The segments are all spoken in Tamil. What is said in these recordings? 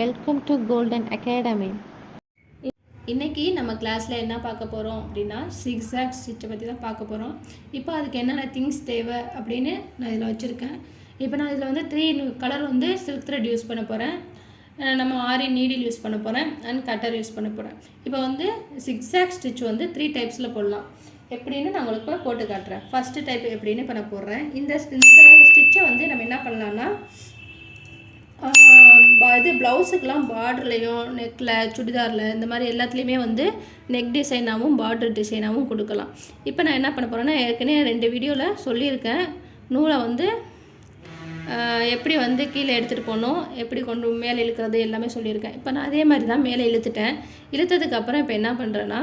Welcome to golden academy. இன்றைக்கி நம்ம கிளாஸில் என்ன பார்க்க போகிறோம் அப்படின்னா சிக்ஸாக் ஸ்டிச்சை பற்றி தான் பார்க்க போகிறோம். இப்போ அதுக்கு என்னென்ன திங்ஸ் தேவை அப்படின்னு நான் இதில் வச்சுருக்கேன். இப்போ நான் இதில் வந்து 3 கலர் வந்து சில்க் த்ரெட் யூஸ் பண்ண போகிறேன், நம்ம ஆரி நீடில் யூஸ் பண்ண போகிறேன் அண்ட் கட்டர் யூஸ் பண்ண போகிறேன். இப்போ வந்து சிக்ஸாக் ஸ்டிச் வந்து 3 டைப்ஸில் போடலாம். எப்படின்னு நான் உங்களுக்கு போட்டு காட்டுறேன். ஃபஸ்ட்டு டைப் எப்படின்னு இப்போ நான் போடுறேன். இந்த ஸ்டிச்சை வந்து நம்ம என்ன பண்ணலான்னா, இது ப்ளவுஸுக்கெலாம் பார்டர்லேயும் நெக்கில் சுடிதாரில் இந்த மாதிரி எல்லாத்துலேயுமே வந்து நெக் டிசைனாகவும் பார்டர் டிசைனாகவும் கொடுக்கலாம். இப்போ நான் என்ன பண்ண போகிறேன்னா, ஏற்கனவே 2 வீடியோவில் சொல்லியிருக்கேன். நூலை வந்து எப்படி வந்து கீழே எடுத்துகிட்டு போகணும், எப்படி கொண்டு மேலே இழுக்கிறது எல்லாமே சொல்லியிருக்கேன். இப்போ நான் அதே மாதிரி தான் மேலே இழுத்துட்டேன். இழுத்ததுக்கப்புறம் இப்போ என்ன பண்ணுறேன்னா,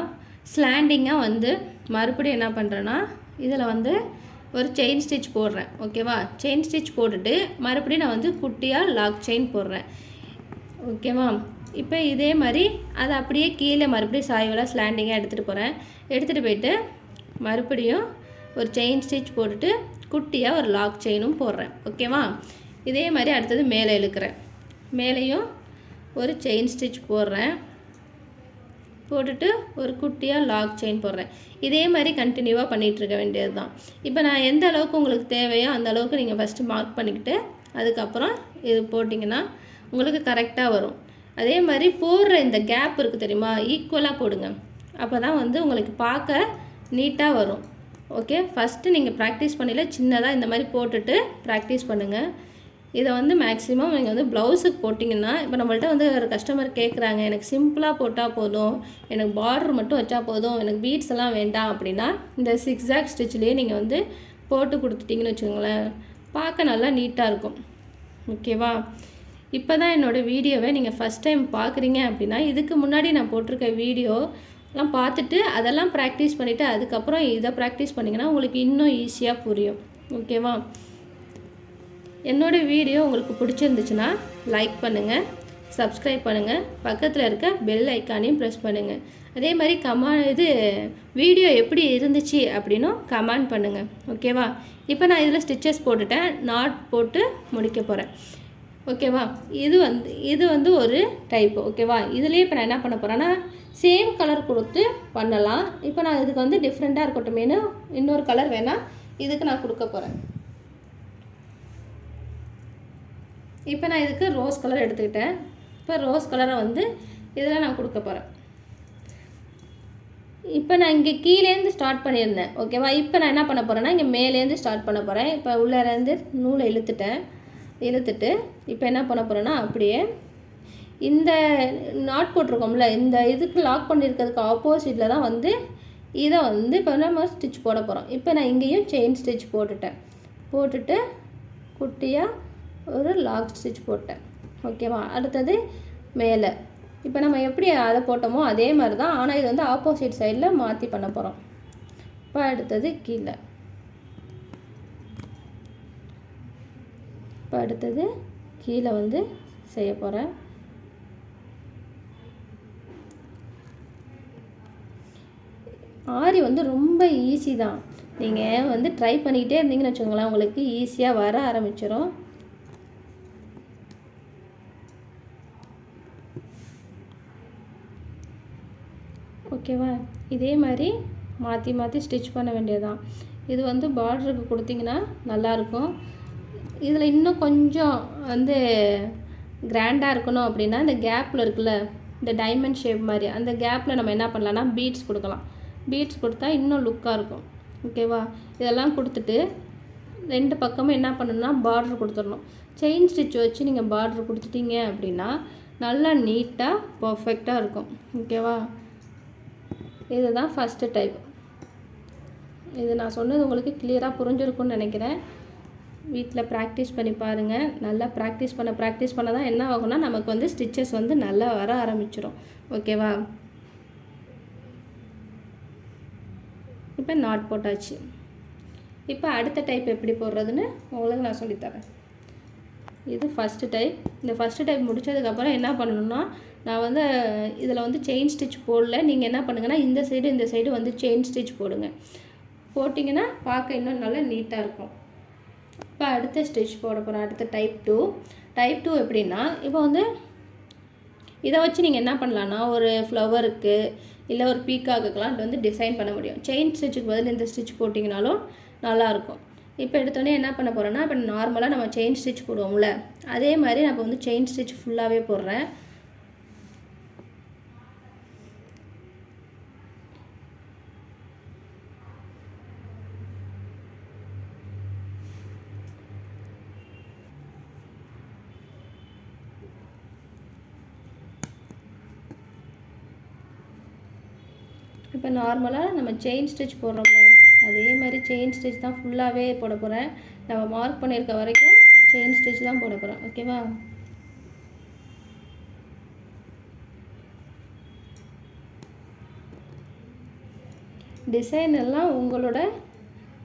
ஸ்லாண்டிங்காக வந்து மறுபடியும் என்ன பண்ணுறேன்னா, இதில் வந்து ஒரு செயின் ஸ்டிச் போடுறேன். ஓகேவா? செயின் ஸ்டிச் போட்டுட்டு மறுபடியும் நான் வந்து குட்டியாக லாக் செயின் போடுறேன். ஓகேவா? இப்போ இதே மாதிரி அதை அப்படியே கீழே மறுபடியும் சாய்வலாக ஸ்லாண்டிங்காக எடுத்துகிட்டு போகிறேன். எடுத்துகிட்டு போயிட்டு மறுபடியும் ஒரு செயின் ஸ்டிச் போட்டுட்டு குட்டியாக ஒரு லாக் செயினும் போடுறேன். ஓகேவா? இதே மாதிரி அடுத்தது மேலே இழுக்கிறேன். மேலேயும் ஒரு செயின் ஸ்டிச் போடுறேன், போட்டுட்டு ஒரு குட்டியாக லாக் செயின் போடுறேன். இதே மாதிரி கண்டினியூவாக பண்ணிகிட்ருக்க வேண்டியது தான். இப்போ நான் எந்த அளவுக்கு உங்களுக்கு தேவையோ அந்த அளவுக்கு நீங்கள் ஃபஸ்ட்டு மார்க் பண்ணிக்கிட்டு அதுக்கப்புறம் இது போட்டிங்கன்னா உங்களுக்கு கரெக்டாக வரும். அதே மாதிரி போடுற இந்த கேப் இருக்குது தெரியுமா, ஈக்குவலாக போடுங்க. அப்போ தான் வந்து உங்களுக்கு பார்க்க நீட்டாக வரும். ஓகே, ஃபஸ்ட்டு நீங்கள் ப்ராக்டிஸ் பண்ணல சின்னதாக இந்த மாதிரி போட்டுட்டு ப்ராக்டிஸ் பண்ணுங்கள். இதை வந்து மேக்ஸிமம் நீங்கள் வந்து ப்ளவுஸுக்கு போட்டிங்கன்னா, இப்போ நம்மள்ட்ட வந்து ஒரு கஸ்டமர் கேட்குறாங்க, எனக்கு சிம்பிளாக போட்டால் போதும், எனக்கு பார்டர் மட்டும் வச்சா போதும், எனக்கு பீட்ஸ் எல்லாம் வேண்டாம் அப்படின்னா இந்த சிக்ஸாக் ஸ்டிச்லேயே நீங்கள் வந்து போட்டு கொடுத்துட்டிங்கன்னு வச்சுக்கோங்களேன், பார்க்க நல்லா நீட்டாக இருக்கும். ஓகேவா? இப்போ தான் என்னோடய வீடியோவை நீங்கள் ஃபஸ்ட் டைம் பார்க்குறீங்க அப்படின்னா, இதுக்கு முன்னாடி நான் போட்டிருக்க வீடியோலாம் பார்த்துட்டு அதெல்லாம் ப்ராக்டிஸ் பண்ணிவிட்டு அதுக்கப்புறம் இதை ப்ராக்டிஸ் பண்ணிங்கன்னா உங்களுக்கு இன்னும் ஈஸியாக புரியும். ஓகேவா? என்னோடய வீடியோ உங்களுக்கு பிடிச்சிருந்துச்சுன்னா லைக் பண்ணுங்கள், சப்ஸ்கிரைப் பண்ணுங்கள், பக்கத்தில் இருக்க பெல் ஐக்கானையும் ப்ரெஸ் பண்ணுங்கள். அதே மாதிரி வீடியோ எப்படி இருந்துச்சு அப்படின்னும் கமெண்ட் பண்ணுங்கள். ஓகேவா? இப்போ நான் இதில் ஸ்டிச்சஸ் போட்டுட்டேன், நாட் போட்டு முடிக்க போகிறேன். ஓகேவா? இது வந்து ஒரு டைப்பு. ஓகேவா? இதுலேயே இப்போ நான் என்ன பண்ண போகிறேன்னா, சேம் கலர் கொடுத்து பண்ணலாம். இப்போ நான் இதுக்கு வந்து டிஃப்ரெண்ட்டாக இருக்கட்டுமேனு இன்னொரு கலர் வேணால் இதுக்கு நான் கொடுக்க போகிறேன். இப்போ நான் இதுக்கு ரோஸ் கலர் எடுத்துக்கிட்டேன். இப்போ ரோஸ் கலரை வந்து இதில் நான் கொடுக்க போகிறேன். இப்போ நான் இங்கே கீழேருந்து ஸ்டார்ட் பண்ணியிருந்தேன். ஓகேவா? இப்போ நான் என்ன பண்ண போகிறேன்னா, இங்கே மேலேருந்து ஸ்டார்ட் பண்ண போகிறேன். இப்போ உள்ளேருந்து நூலை இழுத்துட்டு இப்போ என்ன பண்ண போகிறேன்னா, அப்படியே இந்த நாட் போட்டிருக்கோம்ல, இந்த இதுக்கு லாக் பண்ணியிருக்கிறதுக்கு ஆப்போசிட்டில் தான் வந்து இதை வந்து இப்போ நம்ம ஸ்டிச் போட போகிறோம். இப்போ நான் இங்கேயும் செயின் ஸ்டிச் போட்டுட்டு குட்டியாக ஒரு லாக் ஸ்டிச் போட்டேன். ஓகேவா? அடுத்தது மேலே இப்போ நம்ம எப்படி அதை போட்டோமோ அதே மாதிரி தான், ஆனால் இது வந்து ஆப்போசிட் சைடில் மாற்றி பண்ண போகிறோம். இப்போ அடுத்தது கீழே, இப்போ அடுத்தது கீழே வந்து செய்ய போகிறேன். ஆரி வந்து ரொம்ப ஈஸி தான். நீங்கள் வந்து ட்ரை பண்ணிக்கிட்டே இருந்தீங்கன்னு வச்சுக்கோங்களேன், உங்களுக்கு ஈஸியாக வர ஆரம்பிச்சிடும். ஓகேவா? இதே மாதிரி மாற்றி ஸ்டிச் பண்ண வேண்டியதுதான். இது வந்து பார்டருக்கு கொடுத்தீங்கன்னா நல்லாயிருக்கும். இதில் இன்னும் கொஞ்சம் வந்து கிராண்டாக இருக்கணும் அப்படின்னா, இந்த கேப்பில் இருக்குல்ல, இந்த டைமண்ட் ஷேப் மாதிரி அந்த கேப்பில் நம்ம என்ன பண்ணலான்னா பீட்ஸ் கொடுக்கலாம். பீட்ஸ் கொடுத்தா இன்னும் லுக்காக இருக்கும். ஓகேவா? இதெல்லாம் கொடுத்துட்டு 2 பக்கமும் என்ன பண்ணணும்னா பார்டர் கொடுத்துடணும். செயின் ஸ்டிச் வச்சு நீங்கள் பார்டர் கொடுத்துட்டீங்க அப்படின்னா நல்லா நீட்டாக பர்ஃபெக்டாக இருக்கும். ஓகேவா? இதுதான் ஃபஸ்ட்டு டைப். இது நான் சொன்னது உங்களுக்கு கிளியராக புரிஞ்சிருக்கும்னு நினைக்கிறேன். வீட்டில் ப்ராக்டிஸ் பண்ணி பாருங்கள். நல்லா ப்ராக்டிஸ் பண்ண தான் என்ன ஆகும்னா, நமக்கு வந்து ஸ்டிச்சஸ் வந்து நல்லா வர ஆரம்பிச்சிடும். ஓகேவா? இப்போ நாட் போட்டாச்சு. இப்போ அடுத்த டைப் எப்படி போடுறதுன்னு உங்களுக்கு நான் சொல்லித்தரேன். இது ஃபஸ்ட்டு டைப். இந்த ஃபஸ்ட்டு டைப் முடித்ததுக்கப்புறம் என்ன பண்ணணும்னா, நான் வந்து இதில் வந்து செயின் ஸ்டிச் போடல. நீங்கள் என்ன பண்ணுங்கன்னா, இந்த சைடு வந்து செயின் ஸ்டிச் போட்டிங்கன்னா பார்க்க இன்னும் நல்லா நீட்டாக இருக்கும். இப்போ அடுத்த ஸ்டிச் போட போகிறோம். அடுத்த டைப் 2 எப்படின்னா, இப்போ வந்து இதை வச்சு நீங்கள் என்ன பண்ணலான்னா ஒரு ஃப்ளவருக்கு இல்லை ஒரு பீக்காக்குக்கெலாம் இது வந்து டிசைன் பண்ண முடியும். செயின் ஸ்டிச்சுக்கு பதில் இந்த ஸ்டிச் போட்டிங்கனாலும் நல்லாயிருக்கும். இப்போ எடுத்தோடனே என்ன பண்ண போகிறேன்னா, இப்போ நார்மலாக நம்ம செயின் ஸ்டிச் போடுவோம்ல, அதே மாதிரி நான் இப்போ வந்து செயின் ஸ்டிச் ஃபுல்லாகவே போடுறேன். இப்போ நார்மலாக நம்ம செயின் ஸ்டிச் போடுறோம்ல, அதே மாதிரி செயின் ஸ்டிச் தான் ஃபுல்லாகவே போட போகிறேன். நம்ம மார்க் பண்ணியிருக்க வரைக்கும் செயின் ஸ்டிச் தான் போட போகிறேன். ஓகேவா? டிசைன் எல்லாம் உங்களோட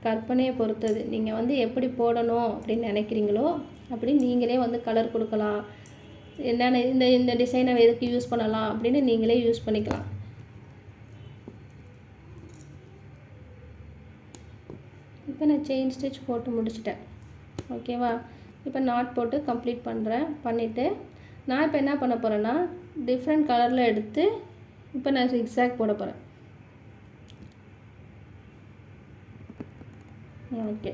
கற்பனையை பொறுத்தது. நீங்கள் வந்து எப்படி போடணும் அப்படின்னு நினைக்கிறீங்களோ அப்படி நீங்களே வந்து கலர் கொடுக்கலாம். என்னென்ன இந்த டிசைனை எதுக்கு யூஸ் பண்ணலாம் அப்படின்னு நீங்களே யூஸ் பண்ணிக்கலாம். இப்போ நான் செயின் ஸ்டிச் போட்டு முடிச்சிட்டேன். ஓகேவா? இப்போ நாட் போட்டு கம்ப்ளீட் பண்ணுறேன். பண்ணிவிட்டு நான் இப்போ என்ன பண்ண போகிறேன்னா, டிஃப்ரெண்ட் கலரில் எடுத்து இப்போ நான் ஜிக்ஸாக் போட போகிறேன். ஓகே,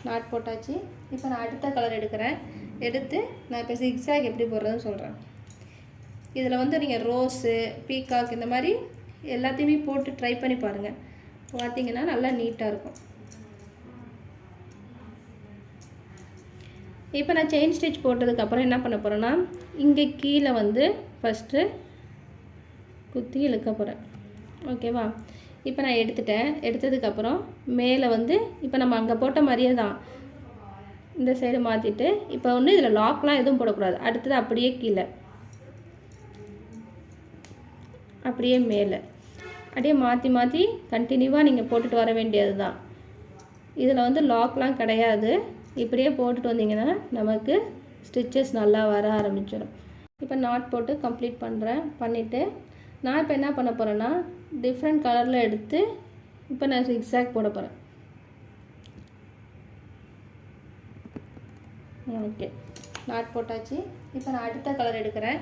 நாட் போட்டாச்சு. இப்போ நான் அடுத்த கலர் எடுக்கிறேன். எடுத்து நான் இப்போ ஜிக்ஸாக் எப்படி போடுறதுன்னு சொல்கிறேன். இதில் வந்து நீங்கள் ரோஸு, பீகாக் இந்த மாதிரி எல்லாத்தையுமே போட்டு ட்ரை பண்ணி பாருங்கள். பார்த்தீங்கன்னா நல்லா நீட்டாக இருக்கும். இப்போ நான் செயின் ஸ்டிச் போட்டதுக்கப்புறம் என்ன பண்ண போகிறேன்னா, இங்கே கீழே வந்து ஃபஸ்ட்டு குத்தி இழுக்க போகிறேன். ஓகேவா? இப்போ நான் எடுத்துட்டேன். எடுத்ததுக்கப்புறம் மேலே வந்து இப்போ நம்ம அங்கே போட்ட மாதிரியே தான் இந்த சைடு மாற்றிட்டு, இப்போ ஒன்று இதில் லாக்லாம் எதுவும் போடக்கூடாது. அடுத்தது அப்படியே கீழே, அப்படியே மேலே, அப்படியே மாற்றி மாற்றி கண்டினியூவாக நீங்கள் போட்டுட்டு வர வேண்டியது தான். இதில் வந்து லாக்லாம் கிடையாது. இப்படியே போட்டுட்டு வந்தீங்கன்னா நமக்கு ஸ்டிச்சஸ் நல்லா வர ஆரம்பிச்சிடும். இப்போ நாட் போட்டு கம்ப்ளீட் பண்ணுறேன். பண்ணிவிட்டு நான் இப்போ என்ன பண்ண போகிறேன்னா, டிஃப்ரெண்ட் கலரில் எடுத்து இப்போ நான் ஜிக்ஸாக் போட போகிறேன். ஓகே, நாட் போட்டாச்சு. இப்போ நான் அடுத்த கலர் எடுக்கிறேன்.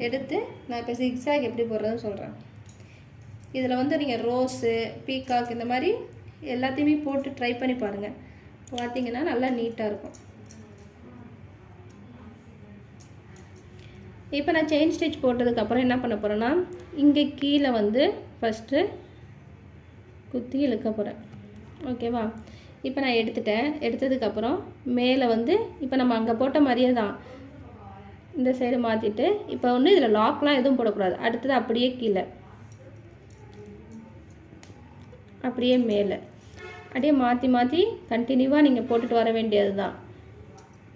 எடுத்து நான் இப்போ ஜிக்ஸாக் எப்படி போடுறதுன்னு சொல்கிறேன். இதில் வந்து நீங்கள் ரோஸு, பீகாக் இந்த மாதிரி எல்லாத்தையுமே போட்டு ட்ரை பண்ணி பாருங்கள். பார்த்தீங்கன்னா நல்லா நீட்டாக இருக்கும். இப்போ நான் செயின் ஸ்டிச் போட்டதுக்கப்புறம் என்ன பண்ண போகிறேன்னா, இங்கே கீழே வந்து ஃபஸ்ட்டு குத்தி இழுக்க போகிறேன். ஓகேவா? இப்போ நான் எடுத்துட்டேன். எடுத்ததுக்கப்புறம் மேலே வந்து இப்போ நம்ம அங்கே போட்ட மாதிரியே தான் இந்த சைடு மாற்றிட்டு, இப்போ ஒன்று இதில் லாக்லாம் எதுவும் போடக்கூடாது. அடுத்தது அப்படியே கீழே, அப்படியே மேலே, அப்படியே மாற்றி மாற்றி கண்டினியூவாக நீங்கள் போட்டுட்டு வர வேண்டியது தான்.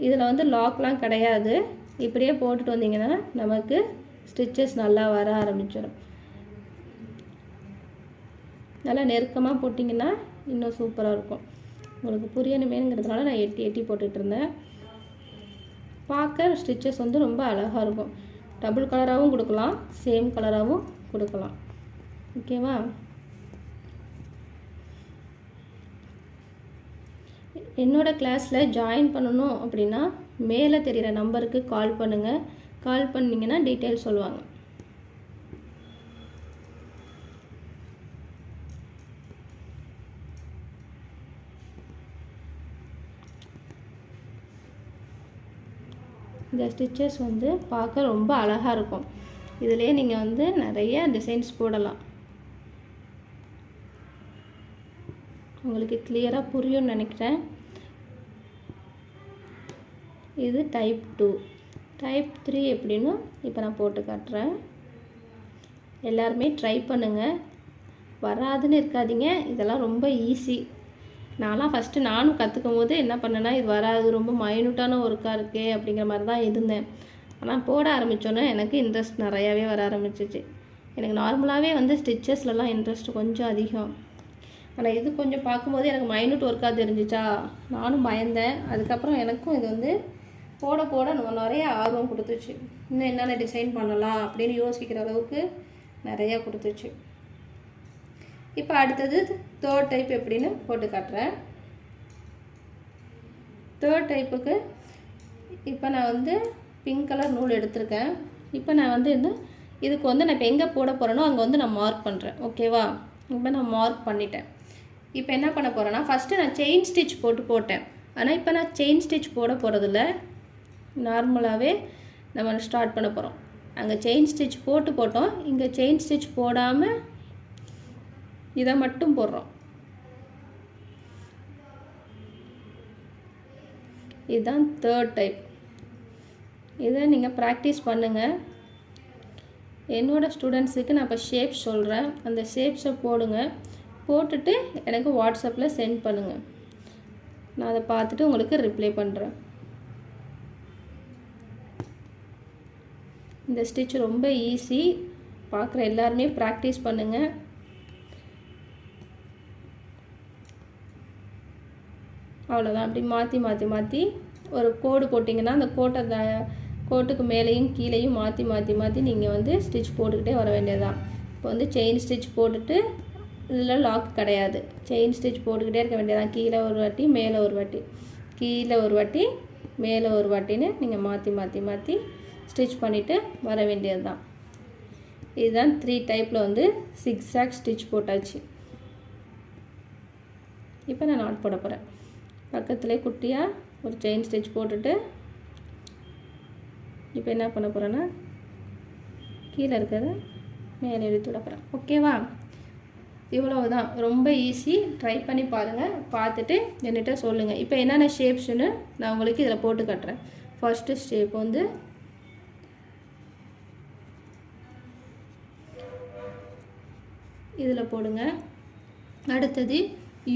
இதில் வந்து லாக்லாம் கிடையாது. இப்படியே போட்டுட்டு வந்தீங்கன்னா நமக்கு ஸ்டிச்சஸ் நல்லா வர ஆரம்பிச்சிடும். நல்லா நெருக்கமாக போட்டிங்கன்னா இன்னும் சூப்பராக இருக்கும். உங்களுக்கு புரியணுமேங்கிறதுனால நான் எட்டி எட்டி போட்டுட்டு இருந்தேன். பார்க்க ஸ்டிச்சஸ் வந்து ரொம்ப அழகாக இருக்கும். டபுள் கலராகவும் கொடுக்கலாம், சேம் கலராகவும் கொடுக்கலாம். ஓகேவா? என்னோடய கிளாஸில் ஜாயின் பண்ணணும் அப்படின்னா மேலே தெரிகிற நம்பருக்கு கால் பண்ணுங்கள். கால் பண்ணிங்கன்னா டீட்டெயில் சொல்லுவாங்க. இந்த ஸ்டிச்சஸ் வந்து பார்க்க ரொம்ப அழகாக இருக்கும். இதிலே நீங்கள் வந்து நிறைய டிசைன்ஸ் போடலாம். உங்களுக்கு கிளியராக புரியும்னு நினைக்கிறேன். இது டைப் 2. டைப் 3 எப்படின்னு இப்போ நான் போட்டு காட்டுறேன். எல்லாருமே ட்ரை பண்ணுங்கள். வராதுன்னு இருக்காதீங்க. இதெல்லாம் ரொம்ப ஈஸி. நான்லாம் ஃபஸ்ட்டு நானும் கற்றுக்கும் போது என்ன பண்ணேன்னா, இது வராது, ரொம்ப மைனூட்டான ஒர்க்காக இருக்கே அப்படிங்கிற மாதிரி தான் இருந்தேன். ஆனால் போட ஆரம்பித்தோன்னே எனக்கு இன்ட்ரெஸ்ட் நிறையாவே வர ஆரம்பிச்சிச்சு. எனக்கு நார்மலாகவே வந்து ஸ்டிச்சஸ்லலாம் இன்ட்ரெஸ்ட் கொஞ்சம் அதிகம். ஆனால் இது கொஞ்சம் பார்க்கும்போது எனக்கு மைனூட் ஒர்க்காக தெரிஞ்சிச்சா, நானும் பயந்தேன். அதுக்கப்புறம் எனக்கும் இது வந்து போட போட நிறைய ஆர்வம் கொடுத்துச்சு. இன்னும் என்னென்ன டிசைன் பண்ணலாம் அப்படின்னு யோசிக்கிற அளவுக்கு நிறையா கொடுத்துச்சு. இப்போ அடுத்தது தேர்ட் டைப் எப்படின்னு போட்டு காட்டுறேன். தேர்ட் டைப்புக்கு இப்போ நான் வந்து பிங்க் கலர் நூல் எடுத்திருக்கேன். இப்போ நான் வந்து இந்த இதுக்கு வந்து நான் இப்போ எங்கே போட போகிறேனோ அங்கே வந்து நான் மார்க் பண்ணுறேன். ஓகேவா? இப்போ நான் மார்க் பண்ணிட்டேன். இப்போ என்ன பண்ண போகிறேன்னா, ஃபஸ்ட்டு நான் செயின் ஸ்டிச் போட்டேன். ஆனால் இப்போ நான் செயின் ஸ்டிச் போட போகிறதில்ல, நார்மலாகவே நம்ம ஸ்டார்ட் பண்ண போகிறோம். அங்கே செயின் ஸ்டிச் போட்டோம், இங்கே செயின் ஸ்டிச் போடாமல் இதை மட்டும் போடுறோம். இதுதான் தேர்ட் டைப். இதை நீங்கள் ப்ராக்டிஸ் பண்ணுங்கள். என்னோடய ஸ்டூடெண்ட்ஸுக்கு நான் இப்போ ஷேப்ஸ் சொல்கிறேன், அந்த ஷேப்ஸை போட்டுட்டு எனக்கு வாட்ஸ்அப்பில் சென்ட் பண்ணுங்கள். நான் அதை பார்த்துட்டு உங்களுக்கு ரிப்ளை பண்ணுறேன். இந்த ஸ்டிச் ரொம்ப ஈஸி, பார்க்குற எல்லாருமே ப்ராக்டிஸ் பண்ணுங்கள். அவ்வளோதான். அப்படி மாற்றி ஒரு கோடு போட்டிங்கன்னா அந்த கோட்டுக்கு மேலேயும் கீழேயும் மாற்றி நீங்கள் வந்து ஸ்டிச் போட்டுக்கிட்டே வர வேண்டியதுதான். இப்போ வந்து செயின் ஸ்டிச் போட்டுட்டு இதில் லாக் கிடையாது, செயின் ஸ்டிச் போட்டுக்கிட்டே இருக்க வேண்டியதான். கீழே ஒரு வாட்டி மேலே ஒரு வாட்டி, கீழே ஒரு வாட்டி மேலே ஒரு வாட்டின்னு நீங்கள் மாற்றி ஸ்டிச் பண்ணிவிட்டு வர வேண்டியது தான். இதுதான் 3 டைப்பில் வந்து சிக்ஸாக் ஸ்டிச் போட்டாச்சு. இப்போ நான் நாட் போட போகிறேன். பக்கத்துலேயே குட்டியாக ஒரு செயின் ஸ்டிச் போட்டுட்டு இப்போ என்ன பண்ண போகிறேன்னா, கீழே இருக்கிறத மேலே இழுத்து விட போகிறேன். ஓகேவா? இவ்வளவுதான், ரொம்ப ஈஸி. ட்ரை பண்ணி பாருங்கள், பார்த்துட்டு என்கிட்ட சொல்லுங்கள். இப்போ என்னென்ன ஷேப்ஸ்னு நான் உங்களுக்கு இதில் போட்டு காட்டுறேன். ஃபஸ்ட்டு ஷேப் வந்து இதில் போடுங்க. அடுத்தது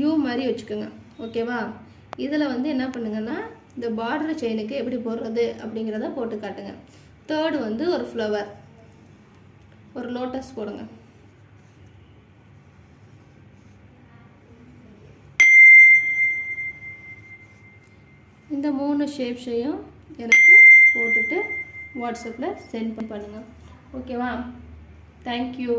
யூ மாதிரி வச்சுக்கோங்க. ஓகேவா? இதில் வந்து என்ன பண்ணுங்கன்னா, இந்த பார்டர் செயினுக்கு எப்படி போடுறது அப்படிங்கிறத போட்டு காட்டுங்க. தேர்டு வந்து ஒரு ஃப்ளவர், ஒரு லோட்டஸ் போடுங்க. இந்த 3 ஷேப்ஸையும் எனக்கு போட்டுட்டு வாட்ஸ்அப்பில் சென்ட் பண்ணுங்கள். ஓகேவா? தேங்க்யூ.